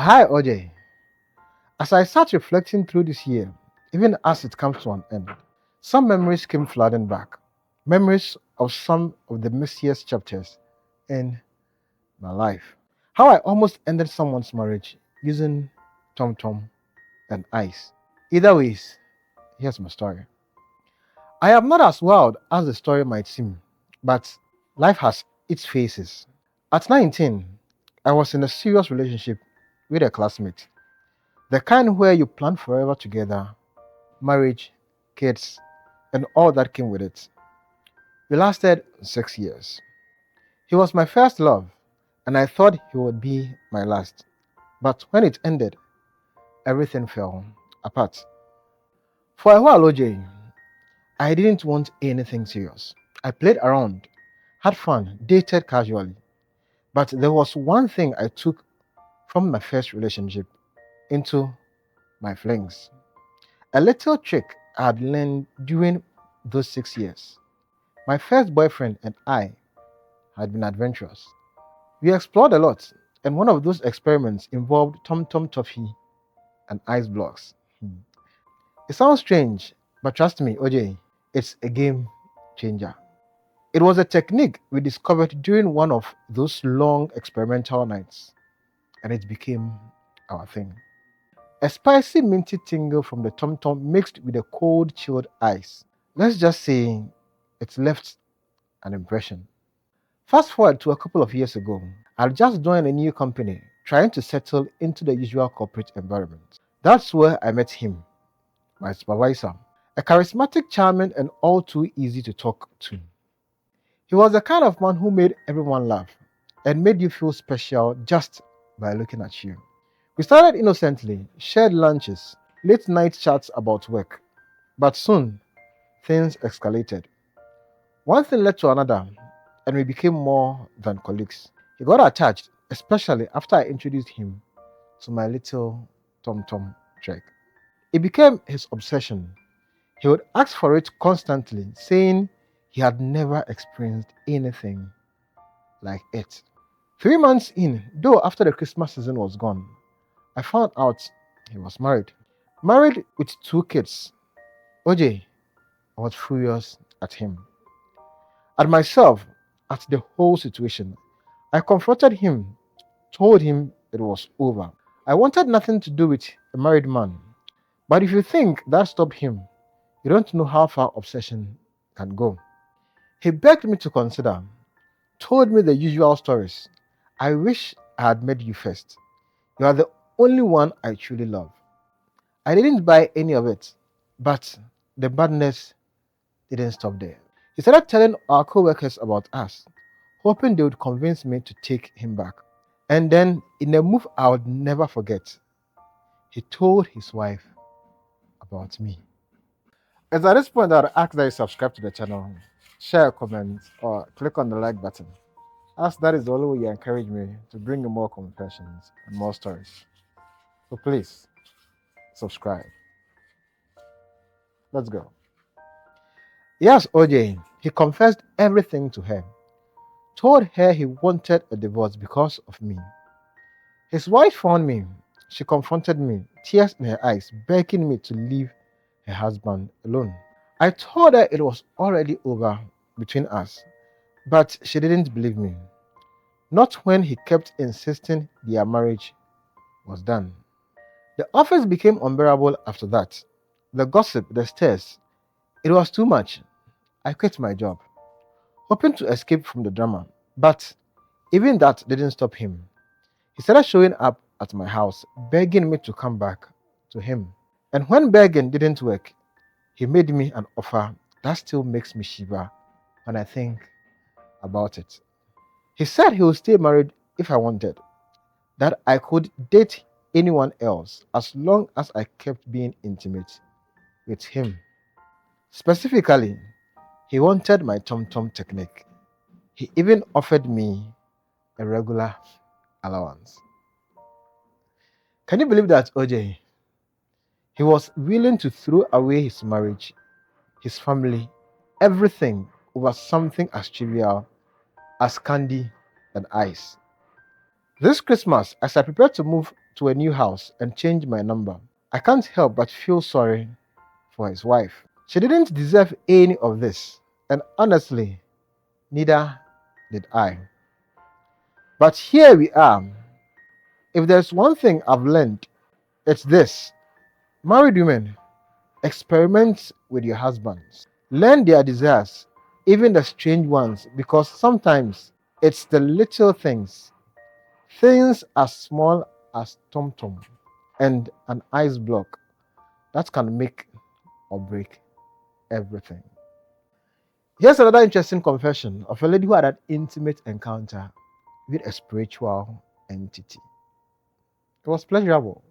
Hi, OJ. As I sat reflecting through this year, even as it comes to an end, some memories came flooding back. Memories of some of the messiest chapters in my life. How I almost ended someone's marriage using Tom Tom and ice. Either ways, here's my story. I am not as wild as the story might seem, but life has its phases. At 19, I was in a serious relationship with a classmate. The kind where you plan forever together, marriage, kids, and all that came with it. We lasted 6 years. He was my first love, and I thought he would be my last. But when it ended, everything fell apart. For a while, OJ, I didn't want anything serious. I played around, had fun, dated casually. But there was one thing I took from my first relationship into my flings. A little trick I had learned during those 6 years. My first boyfriend and I had been adventurous. We explored a lot, and one of those experiments involved Tom Tom Toffee and ice blocks. It sounds strange, but trust me, OJ, it's a game changer. It was a technique we discovered during one of those long experimental nights, and it became our thing. A spicy minty tingle from the Tom Tom mixed with a cold chilled ice. Let's just say it left an impression. Fast forward to a couple of years ago, I'd just joined a new company, trying to settle into the usual corporate environment. That's where I met him, my supervisor, a charismatic, charming, and all too easy to talk to. He was the kind of man who made everyone laugh and made you feel special just by looking at you. We started innocently, shared lunches, late night chats about work, but soon things escalated. One thing led to another, and we became more than colleagues. He got attached, especially after I introduced him to my little Tom Tom trick. It became his obsession. He would ask for it constantly, saying he had never experienced anything like it. 3 months in, though after the Christmas season was gone, I found out he was married. Married with 2 kids. OJ, I was furious at him, at myself, at the whole situation. I confronted him, told him it was over. I wanted nothing to do with a married man. But if you think that stopped him, you don't know how far obsession can go. He begged me to consider, told me the usual stories. I wish I had met you first. You are the only one I truly love. I didn't buy any of it, but the badness didn't stop there. He started telling our co-workers about us, hoping they would convince me to take him back. And then, in a move I would never forget, he told his wife about me. It's at this point that I ask that you subscribe to the channel, share a comment, or click on the like button, as that is the only way you encourage me to bring you more confessions and more stories. So please, subscribe. Let's go. Yes, OJ, he confessed everything to her, told her he wanted a divorce because of me. His wife found me. She confronted me, tears in her eyes, begging me to leave her husband alone. I told her it was already over between us, but she didn't believe me. Not when he kept insisting their marriage was done. The office became unbearable after that. The gossip, the stares, it was too much. I quit my job, hoping to escape from the drama, but even that didn't stop him. He started showing up at my house, begging me to come back to him. And when begging didn't work, he made me an offer that still makes me shiver when I think about it. He said he would stay married if I wanted, that I could date anyone else as long as I kept being intimate with him. Specifically, he wanted my Tom Tom technique. He even offered me a regular allowance. Can you believe that, OJ? He was willing to throw away his marriage, his family, everything over something as trivial as candy and ice. This Christmas, as I prepare to move to a new house and change my number, I can't help but feel sorry for his wife. She didn't deserve any of this, and honestly, neither did I. But here we are. If there's one thing I've learned, it's this: married women, experiment with your husbands. Learn their desires, even the strange ones, because sometimes it's the little things, things as small as tom tom and an ice block, that can make or break everything. Here's another interesting confession of a lady who had an intimate encounter with a spiritual entity. It was pleasurable.